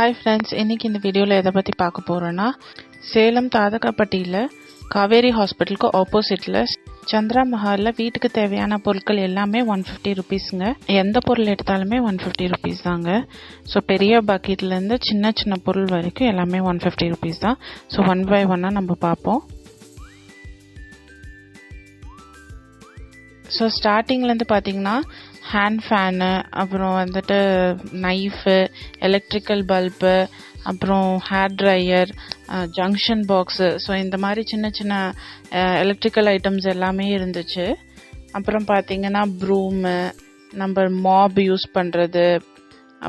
Hi friends, இன்றைக்கி இந்த வீடியோவில் எதை பற்றி பார்க்க போகிறோன்னா, சேலம் தாதகாப்பட்டியில் காவேரி ஹாஸ்பிட்டலுக்கு ஆப்போசிட்டில் சந்திரா மஹாலில் வீட்டுக்கு தேவையான பொருட்கள் எல்லாமே 150 ருபீஸுங்க. எந்த பொருள் எடுத்தாலுமே 150 ருபீஸ் தாங்க. ஸோ பெரிய பக்கெட்லேருந்து சின்ன சின்ன பொருள் வரைக்கும் எல்லாமே 150 ருபீஸ் தான். ஸோ ஒன் பை ஒன்னாக நம்ம பார்ப்போம். ஸோ ஸ்டார்டிங்லேருந்து பார்த்தீங்கன்னா ஹேண்ட் ஃபேனு, அப்புறம் வந்துட்டு நைஃபு, எலக்ட்ரிக்கல் பல்பு, அப்புறம் hair dryer, junction box, so இந்த மாதிரி சின்ன சின்ன எலக்ட்ரிக்கல் ஐட்டம்ஸ் எல்லாமே இருந்துச்சு. அப்புறம் பார்த்தீங்கன்னா ப்ரூமு, நம்ம மாப் யூஸ் பண்ணுறது,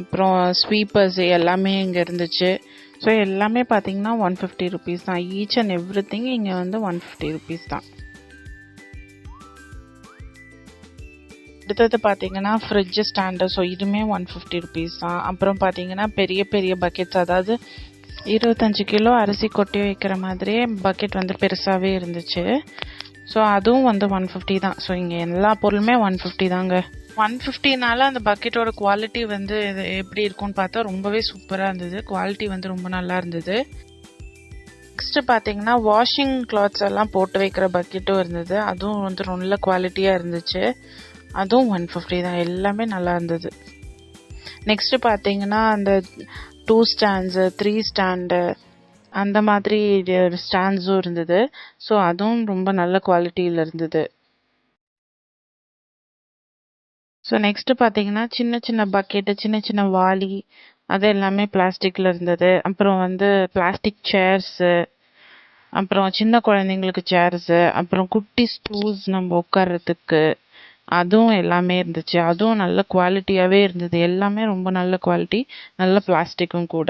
அப்புறம் ஸ்வீப்பர்ஸ் எல்லாமே இங்கே இருந்துச்சு. ஸோ எல்லாமே பார்த்தீங்கன்னா 150 ருபீஸ் தான். ஈச் அண்ட் எவ்ரி திங் இங்கே வந்து 150 ருபீஸ் தான். அடுத்தது பார்த்தீங்கன்னா ஃப்ரிட்ஜ் ஸ்டாண்டு, ஸோ இதுவுமே 150 ருபீஸ் தான். அப்புறம் பார்த்தீங்கன்னா பெரிய பெரிய பக்கெட்ஸ், அதாவது 25 கிலோ அரிசி கொட்டி வைக்கிற மாதிரியே பக்கெட் வந்து பெருசாகவே இருந்துச்சு. ஸோ அதுவும் வந்து 150 தான். ஸோ இங்கே எல்லா பொருளுமே 150 தாங்க. 150னால அந்த பக்கெட்டோட குவாலிட்டி வந்து எப்படி இருக்கும்னு பார்த்தா ரொம்பவே சூப்பராக இருந்தது. குவாலிட்டி வந்து ரொம்ப நல்லா இருந்தது. நெக்ஸ்ட்டு பார்த்தீங்கன்னா வாஷிங் கிளாத்ஸ் எல்லாம் போட்டு வைக்கிற பக்கெட்டும் இருந்தது. அதுவும் வந்து நல்ல குவாலிட்டியாக இருந்துச்சு. அதுவும் 150 தான். எல்லாமே நல்லா இருந்தது. நெக்ஸ்ட்டு பார்த்தீங்கன்னா அந்த 2 ஸ்டாண்ட்ஸு, 3 ஸ்டாண்டு, அந்த மாதிரி ஸ்டாண்ட்ஸும் இருந்தது. ஸோ அதுவும் ரொம்ப நல்ல குவாலிட்டியில் இருந்தது. ஸோ நெக்ஸ்ட்டு பார்த்தீங்கன்னா சின்ன சின்ன பக்கெட்டு, சின்ன சின்ன வாளி, அது எல்லாமே பிளாஸ்டிக்கில் இருந்தது. அப்புறம் வந்து பிளாஸ்டிக் சேர்ஸு, அப்புறம் சின்ன குழந்தைங்களுக்கு சேர்ஸு, அப்புறம் குட்டி ஸ்டூல்ஸ் நம்ம உட்கார்றதுக்கு, அதுவும் எல்லாமே இருந்துச்சு. அதுவும் நல்ல குவாலிட்டியாகவே இருந்தது. எல்லாமே ரொம்ப நல்ல குவாலிட்டி, நல்ல பிளாஸ்டிக்கும் கூட.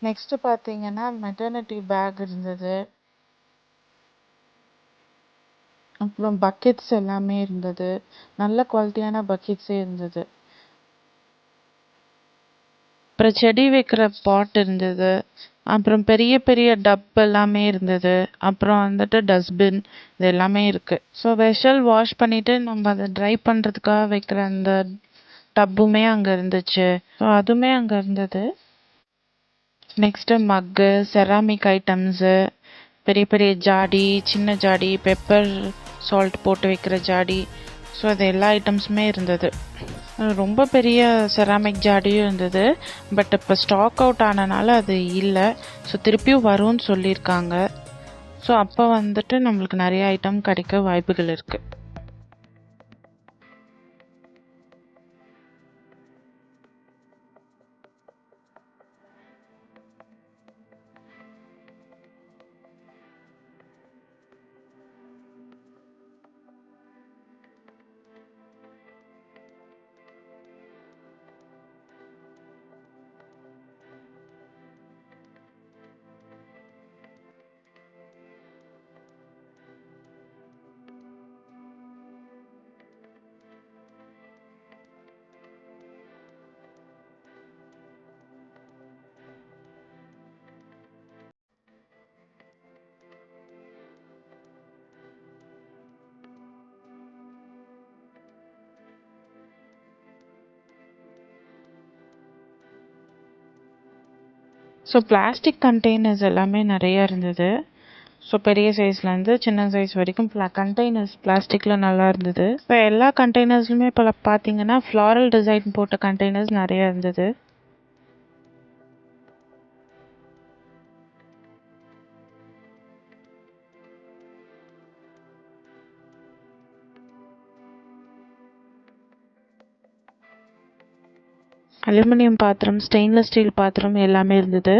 நெக்ஸ்ட் பார்த்தீங்கன்னா மெட்டர்னிட்டி பேக் இருந்தது. அப்புறம் பக்கெட்ஸ் எல்லாமே இருந்தது. நல்ல குவாலிட்டியான பக்கெட்ஸே இருந்தது. அப்புறம் செடி வைக்கிற பாட் இருந்தது. அப்புறம் பெரிய பெரிய டப் எல்லாமே இருந்தது. அப்புறம் வந்துட்டு டஸ்ட்பின், இது எல்லாமே இருக்கு. ஸோ வெஷல் வாஷ் பண்ணிட்டு நம்ம அதை ட்ரை பண்ணுறதுக்காக வைக்கிற அந்த டப்புமே அங்கே இருந்துச்சு. ஸோ அதுவுமே அங்கே இருந்தது. நெக்ஸ்ட்டு மக்கு, செராமிக் ஐட்டம்ஸு, பெரிய பெரிய ஜாடி, சின்ன ஜாடி, பெப்பர் சால்ட் போட்டு வைக்கிற ஜாடி, ஸோ அது எல்லா ஐட்டம்ஸுமே இருந்தது. ரொம்ப பெரிய செராமிக் ஜாடியும் இருந்தது. பட் இப்போ ஸ்டாக் அவுட் ஆனனால அது இல்லை. ஸோ திருப்பியும் வரும்னு சொல்லியிருக்காங்க. ஸோ அப்போ வந்துட்டு நம்மளுக்கு நிறைய ஐட்டம் கிடைக்க வாய்ப்புகள் இருக்குது. ஸோ பிளாஸ்டிக் கண்டெய்னர்ஸ் எல்லாமே நிறையா இருந்தது. ஸோ பெரிய சைஸ்லேருந்து சின்ன சைஸ் வரைக்கும் கண்டெய்னர்ஸ் பிளாஸ்டிக்கில் நல்லா இருந்தது. இப்போ எல்லா கண்டெய்னர்ஸ்லுமே இப்போ பார்த்தீங்கன்னா ஃப்ளாரல் டிசைன் போட்ட கண்டெய்னர்ஸ் நிறையா இருந்தது. அலுமினியம் பாத்திரம், ஸ்டெயின்லெஸ் ஸ்டீல் பாத்திரம் எல்லாமே இருந்தது.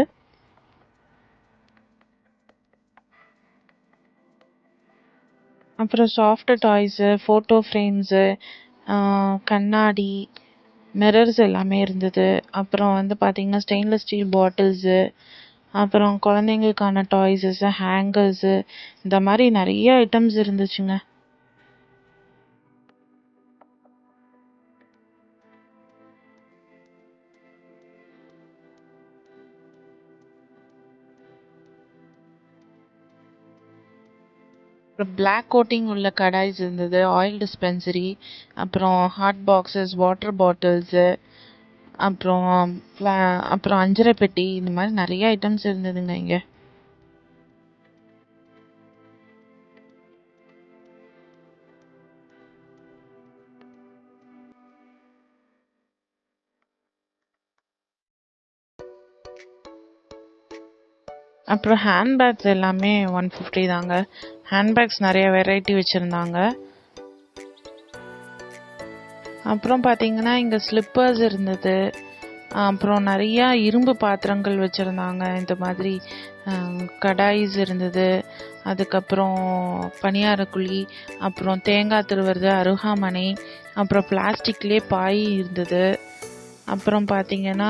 அப்புறம் சாஃப்ட் டாய்ஸு, ஃபோட்டோ ஃப்ரேம்ஸு, கண்ணாடி, மிரர்ஸ் எல்லாமே இருந்தது. அப்புறம் வந்து பார்த்திங்கன்னா ஸ்டெயின்லெஸ் ஸ்டீல் பாட்டில்ஸு, அப்புறம் குழந்தைங்களுக்கான டாய்ஸஸு, ஹேங்கர்ஸு, இந்த மாதிரி நிறைய ஐட்டம்ஸ் இருந்துச்சுங்க. அப்புறம் பிளாக் கோட்டிங் உள்ள கடாய்ஸ் இருந்தது, ஆயில் டிஸ்பென்சரி, அப்புறம் ஹாட் பாக்ஸஸ், வாட்டர் பாட்டில்ஸு, அப்புறம் அப்புறம் அஞ்சரை பெட்டி, இந்த மாதிரி நிறைய ஐட்டம்ஸ் இருந்ததுங்க இங்கே. அப்புறம் ஹேண்ட்பேக்ஸ் எல்லாமே 150 தாங்க. ஹேண்ட்பேக்ஸ் நிறைய வெரைட்டி வச்சுருந்தாங்க. அப்புறம் பார்த்தீங்கன்னா இங்கே ஸ்லிப்பர்ஸ் இருந்தது. அப்புறம் நிறையா இரும்பு பாத்திரங்கள் வச்சுருந்தாங்க. இந்த மாதிரி கடாய்ஸ் இருந்தது. அதுக்கப்புறம் பணியாரக்குழி, அப்புறம் தேங்காய் திருவுறது, அருகாமனை, அப்புறம் பிளாஸ்டிக்லேயே பாய் இருந்தது. அப்புறம் பார்த்தீங்கன்னா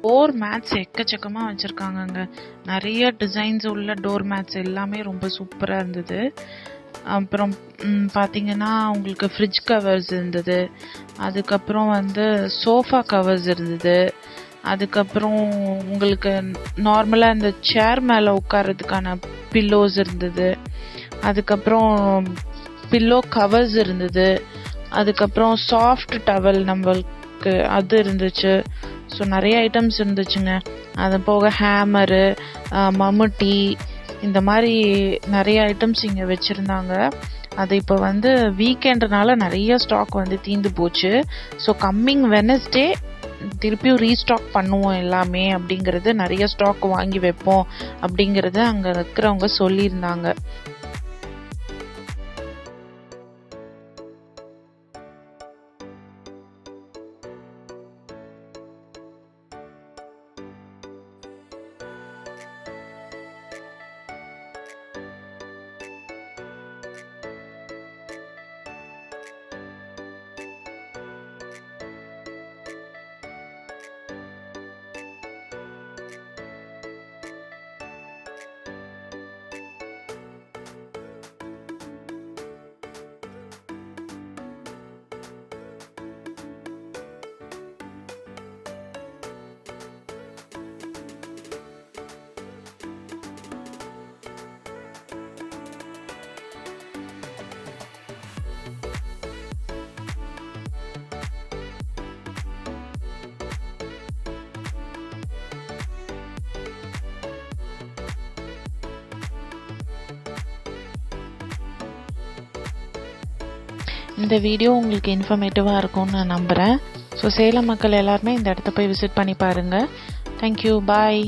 டோர் மேட்ஸ் எக்கச்சக்கமாக வச்சுருக்காங்கங்க. நிறைய டிசைன்ஸ் உள்ள டோர் மேட்ஸ் எல்லாமே ரொம்ப சூப்பராக இருந்தது. அப்புறம் பார்த்தீங்கன்னா உங்களுக்கு ஃப்ரிட்ஜ் கவர்ஸ் இருந்தது. அதுக்கப்புறம் சோஃபா கவர்ஸ் இருந்தது. அதுக்கப்புறம் உங்களுக்கு நார்மலாக இந்த சேர் மேலே உட்கார்றதுக்கான பில்லோஸ் இருந்தது. அதுக்கப்புறம் பில்லோ கவர்ஸ் இருந்தது. அதுக்கப்புறம் சாஃப்ட் டவல் நம்மளுக்கு அது இருந்துச்சு. ஸோ நிறைய ஐட்டம்ஸ் இருந்துச்சுங்க. அது போக ஹேமரு, மம்முட்டி, இந்த மாதிரி நிறைய ஐட்டம்ஸ் இங்கே வச்சுருந்தாங்க. அது இப்போ வீக்கெண்டுனால நிறைய ஸ்டாக் தீர்ந்து போச்சு. ஸோ கம்மிங் வெனஸ்டே திருப்பியும் ரீஸ்டாக் பண்ணுவோம் எல்லாமே அப்படிங்கிறது, நிறைய ஸ்டாக் வாங்கி வைப்போம் அப்படிங்கிறது அங்கே இருக்கிறவங்க சொல்லியிருந்தாங்க. இந்த வீடியோ உங்களுக்கு இன்ஃபர்மேட்டிவாக இருக்கும்னு நான் நம்புகிறேன். ஸோ சேலம் மக்கள் எல்லாருமே இந்த இடத்த போய் விசிட் பண்ணி பாருங்கள். தேங்க்யூ, பாய்.